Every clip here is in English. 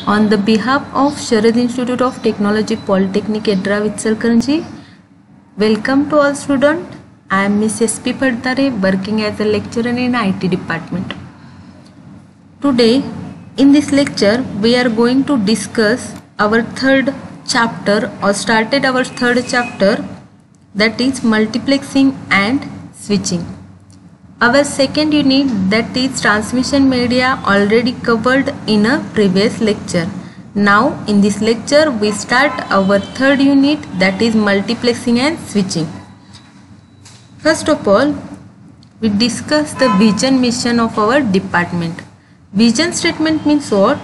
On the behalf of Sharad Institute of Technology Polytechnic Edra Vitsalkaranji, welcome to all students. I am Ms. S.P. Padare, working as a lecturer in IT department. Today in this lecture we are going to discuss our third chapter or started our third chapter, that is multiplexing and switching. Our second unit, that is transmission media, already covered in a previous lecture. Now in this lecture we start our third unit, that is multiplexing and switching. First of all, we discuss the vision mission of our department. Vision statement means what?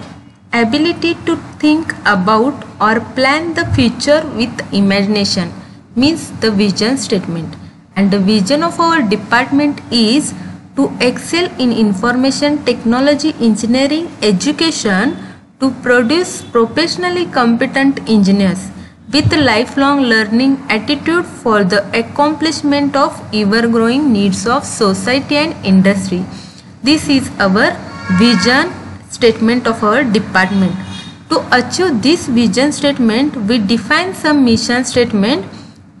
Ability to think about or plan the future with imagination means the vision statement. And the vision of our department is to excel in information technology engineering education, to produce professionally competent engineers with lifelong learning attitude for the accomplishment of ever-growing needs of society and industry. This is our vision statement of our department. To achieve this vision statement, we define some mission statement.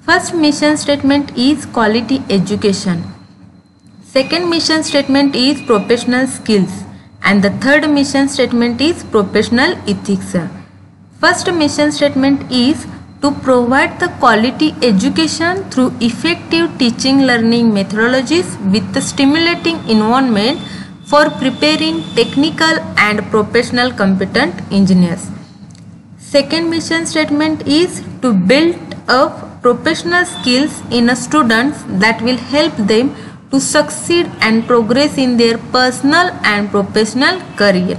First mission statement is quality education. Second mission statement is professional skills. And the third mission statement is professional ethics. First mission statement is to provide the quality education through effective teaching learning methodologies with the stimulating environment for preparing technical and professional competent engineers. Second mission statement is to build up professional skills in students that will help them to succeed and progress in their personal and professional career.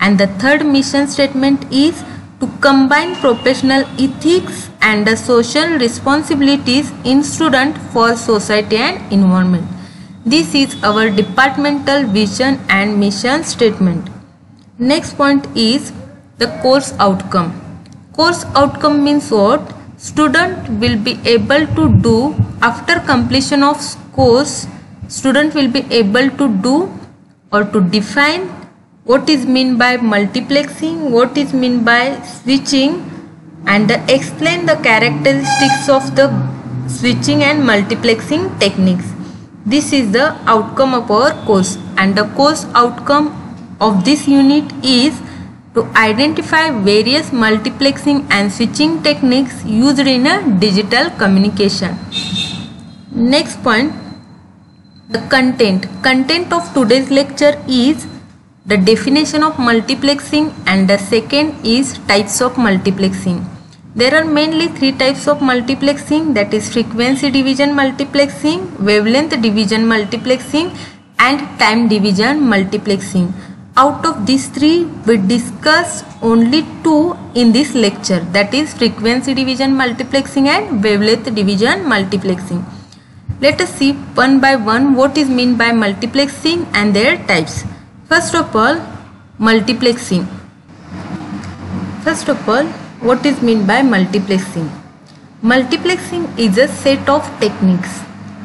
And the third mission statement is to combine professional ethics and the social responsibilities in students for society and environment. This is our departmental vision and mission statement. Next point is the course outcome. Course outcome means what? Student will be able to do after completion of course. Student will be able to do or to define what is meant by multiplexing, what is meant by switching, and explain the characteristics of the switching and multiplexing techniques. This is the outcome of our course, and the course outcome of this unit is to identify various multiplexing and switching techniques used in a digital communication. Next point, the content. Content of today's lecture is the definition of multiplexing, and the second is types of multiplexing. There are mainly three types of multiplexing, that is frequency division multiplexing, wavelength division multiplexing, and time division multiplexing. Out of these three, we discussed only two in this lecture, that is frequency division multiplexing and wavelength division multiplexing. Let us see one by one what is meant by multiplexing and their types. First of all, multiplexing. First of all, what is meant by multiplexing? Multiplexing is a set of techniques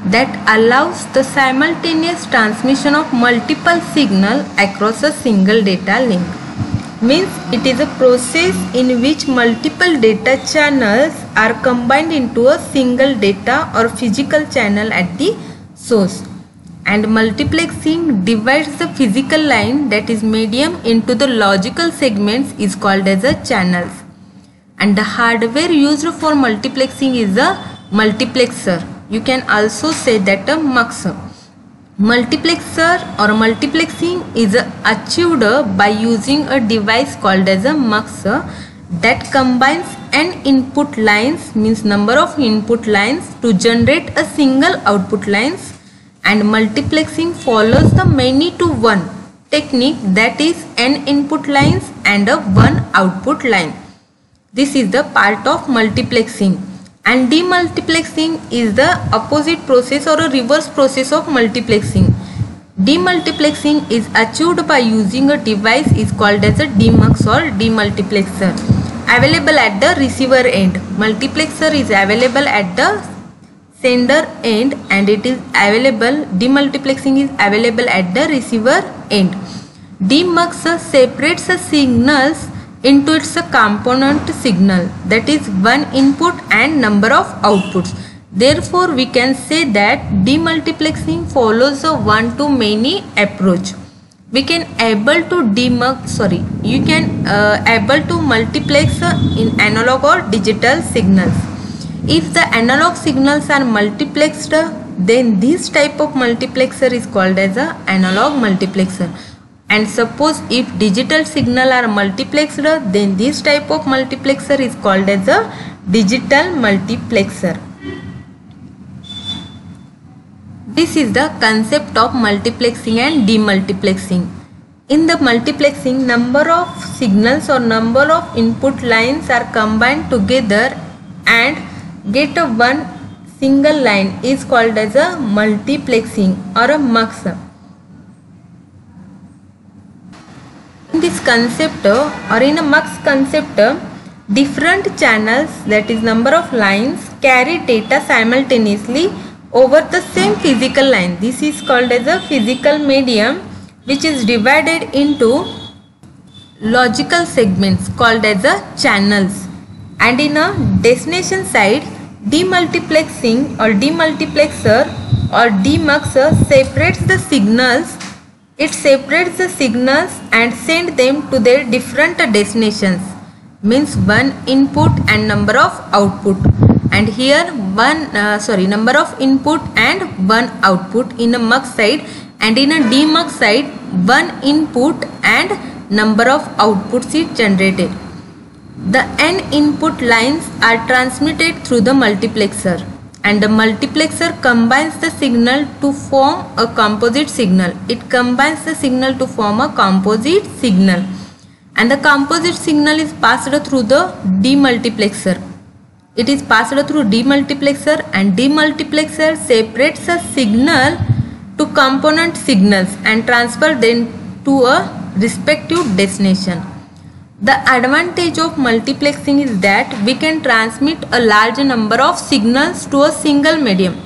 that allows the simultaneous transmission of multiple signals across a single data link. Means it is a process in which multiple data channels are combined into a single data or physical channel at the source. And multiplexing divides the physical line, that is medium, into the logical segments is called as a channels. And the hardware used for multiplexing is a multiplexer. You can also say that a mux. Multiplexer or multiplexing is achieved by using a device called as a mux that combines n input lines, means number of input lines, to generate a single output lines, and multiplexing follows the many to one technique, that is n input lines and a one output line. This is the part of multiplexing. And demultiplexing is the opposite process or a reverse process of multiplexing. Demultiplexing is achieved by using a device is called as a demux or demultiplexer. Available at the receiver end. Multiplexer is available at the sender end and it is available, demultiplexing is available at the receiver end. Demux separates the signals into its component signal, that is one input and number of outputs. Therefore, we can say that demultiplexing follows a one-to-many approach. We can able to able to multiplex in analog or digital signals. If the analog signals are multiplexed, then this type of multiplexer is called as a analog multiplexer. And suppose if digital signal are multiplexed, then this type of multiplexer is called as a digital multiplexer. This is the concept of multiplexing and demultiplexing. In the multiplexing, number of signals or number of input lines are combined together and get a one single line is called as a multiplexing or a mux. In this concept or in a mux concept, different channels, that is number of lines, carry data simultaneously over the same physical line. This is called as a physical medium, which is divided into logical segments called as a channels. And in a destination side, demultiplexing or demultiplexer or demuxer separates the signals. It separates the signals and send them to their different destinations, means one input and number of output. And here number of input and one output in a mux side, and in a demux side one input and number of outputs is generated. The n input lines are transmitted through the multiplexer, and the multiplexer combines the signal to form a composite signal. It combines the signal to form a composite signal, and the composite signal is passed through the demultiplexer. It is passed through demultiplexer, and demultiplexer separates a signal to component signals and transfer them to a respective destination. The advantage of multiplexing is that we can transmit a large number of signals to a single medium.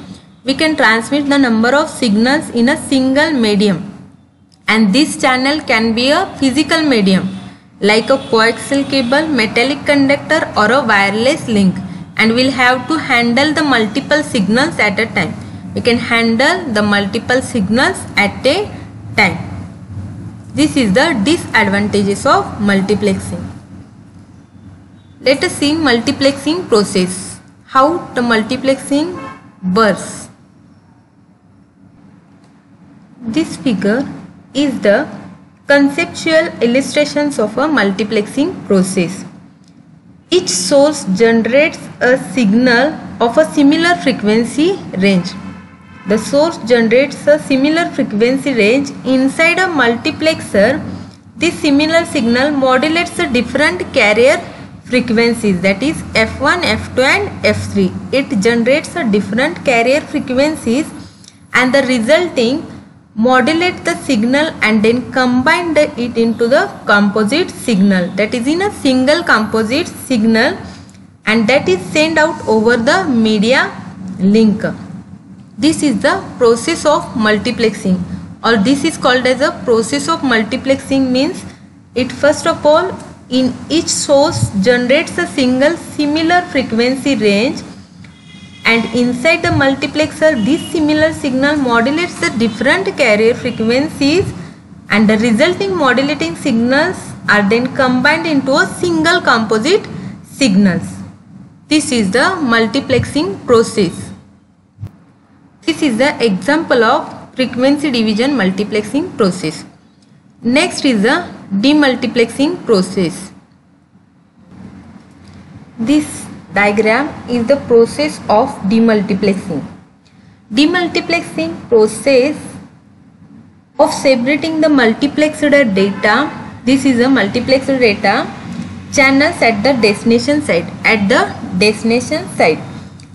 We can transmit the number of signals in a single medium, and this channel can be a physical medium like a coaxial cable, metallic conductor or a wireless link, and we'll have to handle the multiple signals at a time. We can handle the multiple signals at a time. This is the disadvantages of multiplexing. Let us see multiplexing process. How the multiplexing works. This figure is the conceptual illustrations of a multiplexing process. Each source generates a signal of a similar frequency range. The source generates a similar frequency range inside a multiplexer. This similar signal modulates the different carrier frequencies, that is F1, F2 and F3. It generates a different carrier frequencies, and the resulting modulate the signal and then combine it into the composite signal, that is in a single composite signal, and that is sent out over the media link. This is the process of multiplexing, or this is called as a process of multiplexing. Means it first of all in each source generates a single similar frequency range, and inside the multiplexer this similar signal modulates the different carrier frequencies, and the resulting modulating signals are then combined into a single composite signals. This is the multiplexing process. This is the example of frequency division multiplexing process. Next is the demultiplexing process. This diagram is the process of demultiplexing. Demultiplexing process of separating the multiplexed data. This is a multiplexed data channels at the destination side.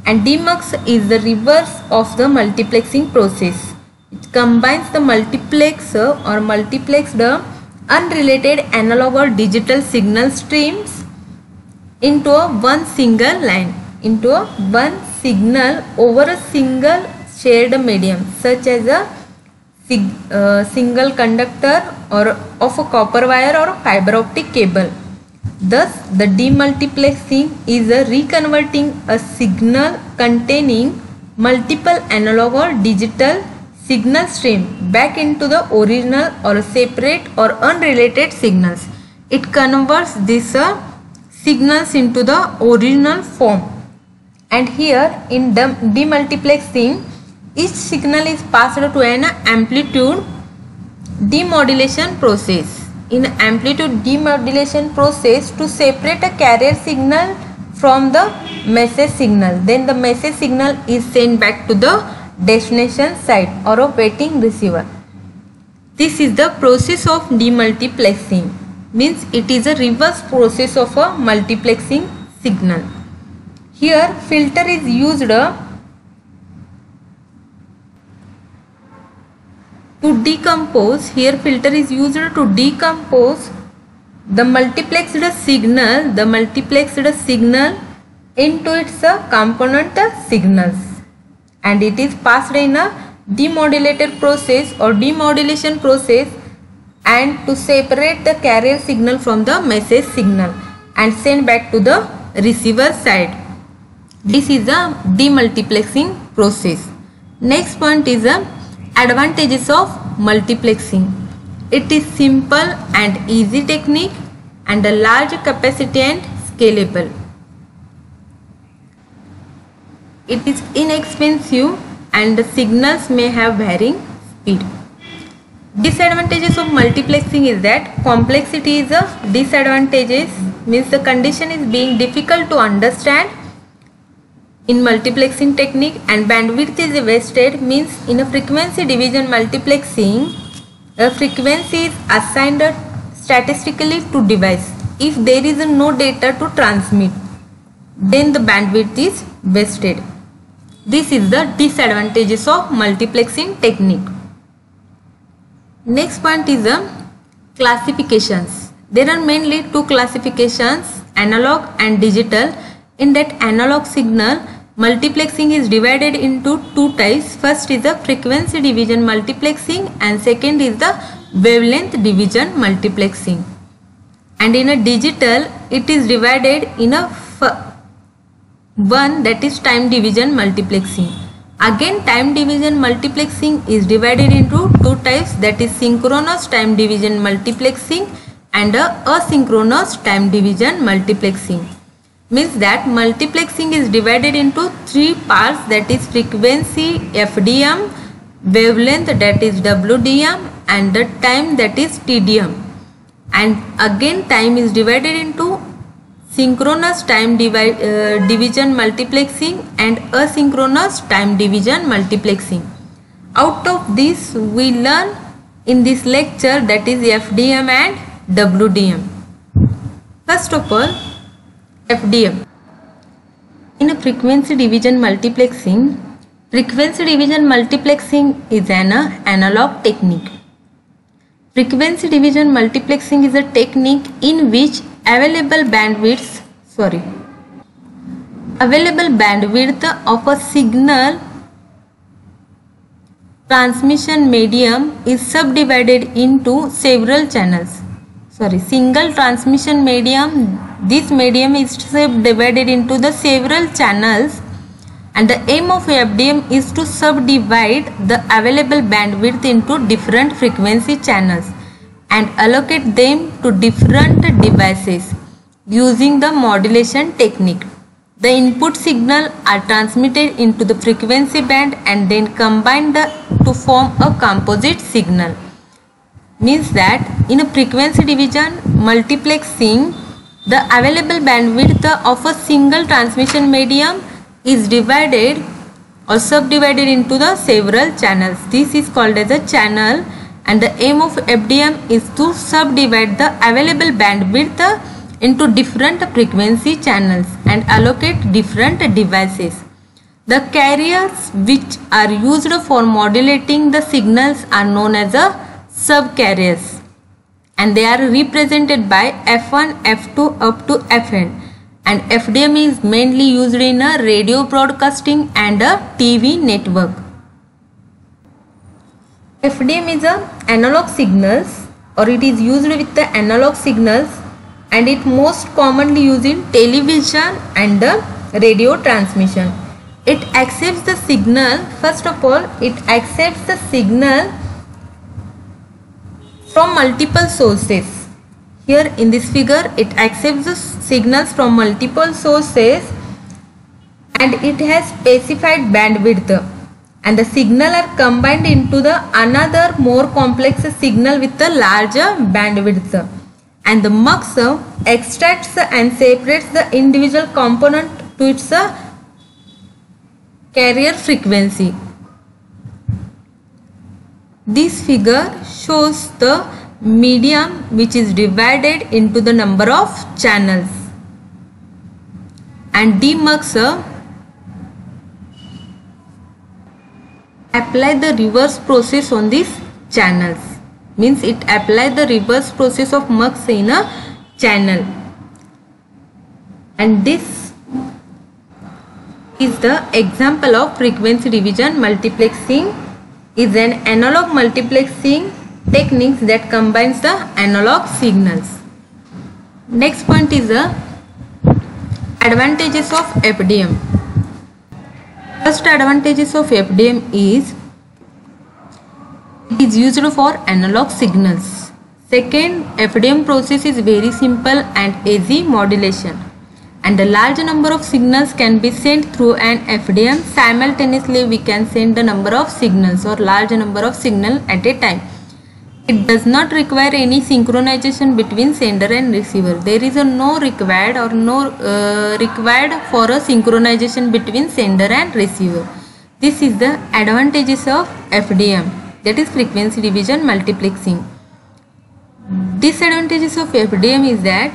And demux is the reverse of the multiplexing process. It combines the multiplexer or multiplexed unrelated analog or digital signal streams into a one single line, into a one signal over a single shared medium, such as a single conductor or of a copper wire or a fiber optic cable. Thus, the demultiplexing is a reconverting a signal containing multiple analog or digital signal stream back into the original or separate or unrelated signals. It converts these signals into the original form. And here in demultiplexing, each signal is passed to an amplitude demodulation process. In amplitude demodulation process, to separate a carrier signal from the message signal, then the message signal is sent back to the destination side or a waiting receiver. This is the process of demultiplexing, means it is a reverse process of a multiplexing signal. Here filter is used to decompose. Here filter is used to decompose the multiplexed signal into its component signals, and it is passed in a demodulated process or demodulation process, and to separate the carrier signal from the message signal and send back to the receiver side. This is a demultiplexing process. Next point is the advantages of multiplexing. It is simple and easy technique and a large capacity and scalable. It is inexpensive and the signals may have varying speed. Disadvantages of multiplexing is that complexity is a disadvantage, means the condition is being difficult to understand in multiplexing technique, and bandwidth is wasted, means in a frequency division multiplexing, a frequency is assigned statistically to device. If there is no data to transmit, then the bandwidth is wasted. This is the disadvantages of multiplexing technique. Next point is the classifications. There are mainly two classifications, analog and digital. In that analog signal, multiplexing is divided into two types. First is the frequency division multiplexing and second is the wavelength division multiplexing. And in a digital, it is divided in a one, that is time division multiplexing. Again, time division multiplexing is divided into two types, that is synchronous time division multiplexing and asynchronous time division multiplexing. Means that multiplexing is divided into three parts, that is frequency FDM, wavelength that is WDM, and the time that is TDM. And again time is divided into synchronous time division multiplexing and asynchronous time division multiplexing. Out of this we learn in this lecture, that is FDM and WDM. First of all, FDM. In a frequency division multiplexing is an analog technique. Frequency division multiplexing is a technique in which available bandwidth of a signal transmission medium is subdivided into several channels. Single transmission medium, this medium is subdivided into the several channels, and the aim of FDM is to subdivide the available bandwidth into different frequency channels and allocate them to different devices using the modulation technique. The input signal are transmitted into the frequency band and then combined to form a composite signal. Means that in a frequency division multiplexing, the available bandwidth of a single transmission medium is divided or subdivided into the several channels. This is called as a channel, and the aim of FDM is to subdivide the available bandwidth into different frequency channels and allocate different devices. The carriers which are used for modulating the signals are known as a subcarriers, and they are represented by F1, F2 up to Fn, and FDM is mainly used in a radio broadcasting and a TV network. FDM is a analog signals, or it is used with the analog signals and it most commonly used in television and the radio transmission. It accepts the signal, first of all, it accepts the signal from multiple sources. Here in this figure, it accepts the signals from multiple sources and it has specified bandwidth, and the signal are combined into the another more complex signal with a larger bandwidth, and the mux extracts and separates the individual component to its carrier frequency. This figure shows the medium which is divided into the number of channels, and demuxer apply the reverse process on these channels, means it apply the reverse process of mux in a channel. And this is the example of frequency division multiplexing, is an analog multiplexing techniques that combines the analog signals. Next point is the advantages of FDM. First advantages of FDM is it is used for analog signals. Second, FDM process is very simple and easy modulation, and a large number of signals can be sent through an FDM. Simultaneously we can send the number of signals or large number of signals at a time. It does not require any synchronization between sender and receiver. There is no required for a synchronization between sender and receiver. This is the advantages of FDM, that is frequency division multiplexing. Disadvantages of FDM is that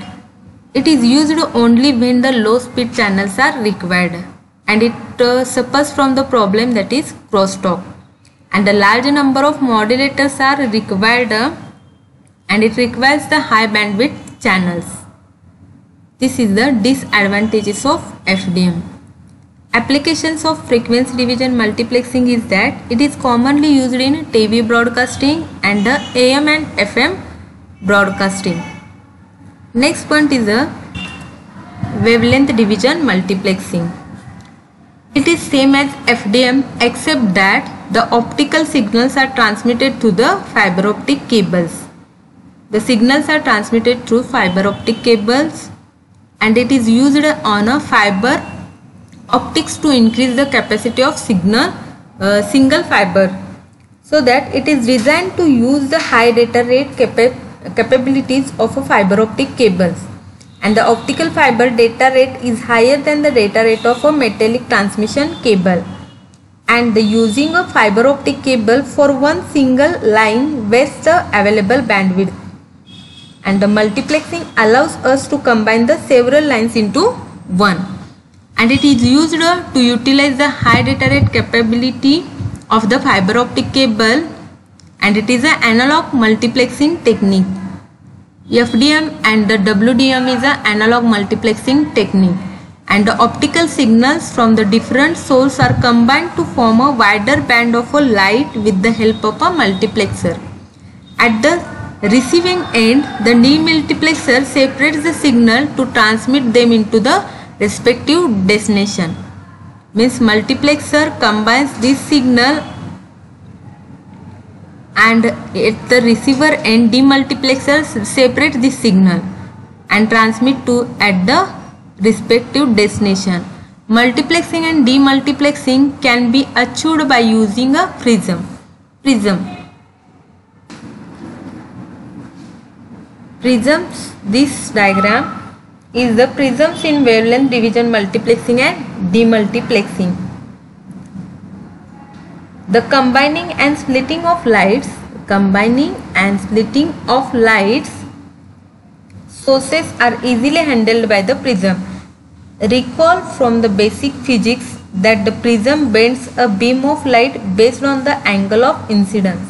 it is used only when the low speed channels are required, and it suffers from the problem that is crosstalk, and a large number of modulators are required, and it requires the high bandwidth channels. This is the disadvantages of FDM. Applications of frequency division multiplexing is that it is commonly used in TV broadcasting and the AM and FM broadcasting. Next point is the wavelength division multiplexing. It is same as FDM except that the optical signals are transmitted through the fiber optic cables. The signals are transmitted through fiber optic cables, and it is used on a fiber optics to increase the capacity of single fiber, so that it is designed to use the high data rate capabilities of a fiber optic cables, and the optical fiber data rate is higher than the data rate of a metallic transmission cable, and the using a fiber optic cable for one single line wastes the available bandwidth, and the multiplexing allows us to combine the several lines into one, and it is used to utilize the high data rate capability of the fiber optic cable, and it is an analog multiplexing technique. FDM and the WDM is an analog multiplexing technique, and the optical signals from the different sources are combined to form a wider band of a light with the help of a multiplexer. At the receiving end, the demultiplexer separates the signal to transmit them into the respective destination. Means multiplexer combines this signal, and at the receiver end demultiplexer separate this signal and transmit to at the respective destination. Multiplexing and demultiplexing can be achieved by using a prism. Prisms, this diagram is the prisms in wavelength division multiplexing and demultiplexing. The combining and splitting of lights sources are easily handled by the prism. Recall from the basic physics that the prism bends a beam of light based on the angle of incidence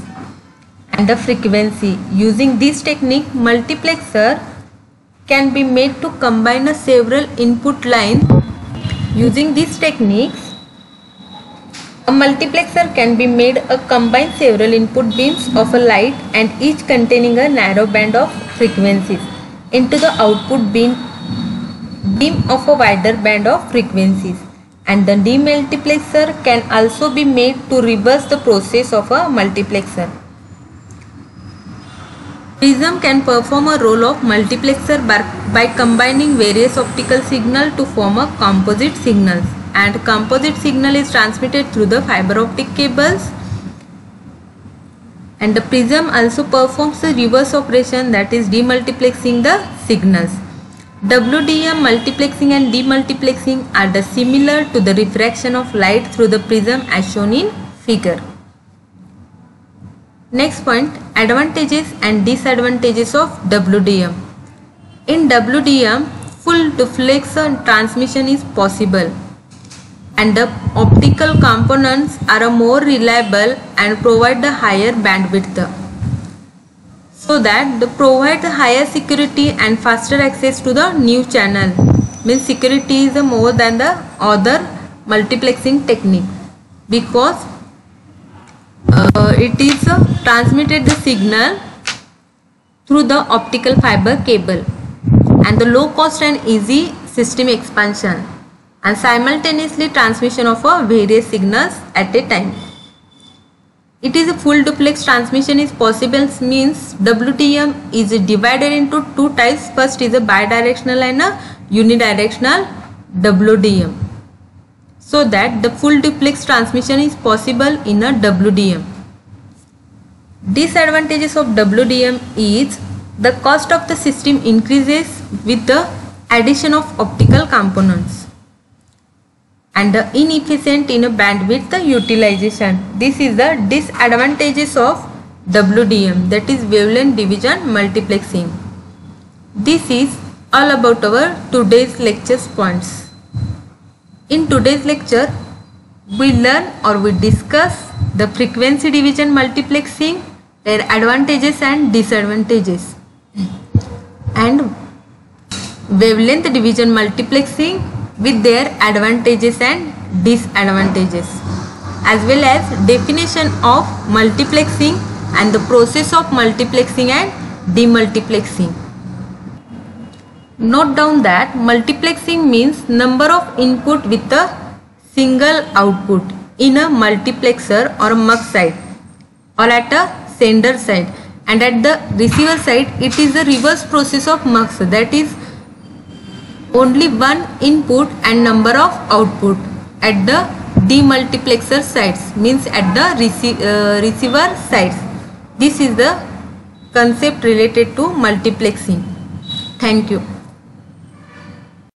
and the frequency. Using this technique, multiplexer can be made to combine several input lines. Using these techniques, a multiplexer can be made to combine several input beams of a light and each containing a narrow band of frequencies. into the output beam of a wider band of frequencies, and the demultiplexer can also be made to reverse the process of a multiplexer. Prism can perform a role of multiplexer by combining various optical signals to form a composite signals, and composite signal is transmitted through the fiber optic cables. And the prism also performs the reverse operation, that is demultiplexing the signals. WDM multiplexing and demultiplexing are similar to the refraction of light through the prism as shown in figure. Next point, advantages and disadvantages of WDM. In WDM, full duplex transmission is possible, and the optical components are more reliable and provide a higher bandwidth, so that they provide higher security and faster access to the new channel. Means security is more than the other multiplexing technique, because it is transmitted the signal through the optical fiber cable, and the low cost and easy system expansion, and simultaneously transmission of various signals at a time. It is a full duplex transmission is possible, means WDM is divided into two types. First is a bidirectional and a unidirectional WDM, so that the full duplex transmission is possible in a WDM. Disadvantages of WDM is the cost of the system increases with the addition of optical components, and the inefficient in a bandwidth utilization. This is the disadvantages of WDM, that is wavelength division multiplexing. This is all about our today's lecture's points. In today's lecture, we learn or we discuss the frequency division multiplexing, their advantages and disadvantages, and wavelength division multiplexing with their advantages and disadvantages, as well as definition of multiplexing and the process of multiplexing and demultiplexing. Note down that multiplexing means number of input with a single output in a multiplexer or mux side or at a sender side, and at the receiver side it is the reverse process of mux, that is only one input and number of output. At the demultiplexer sides, means at the receiver sides. This is the concept related to multiplexing. Thank you.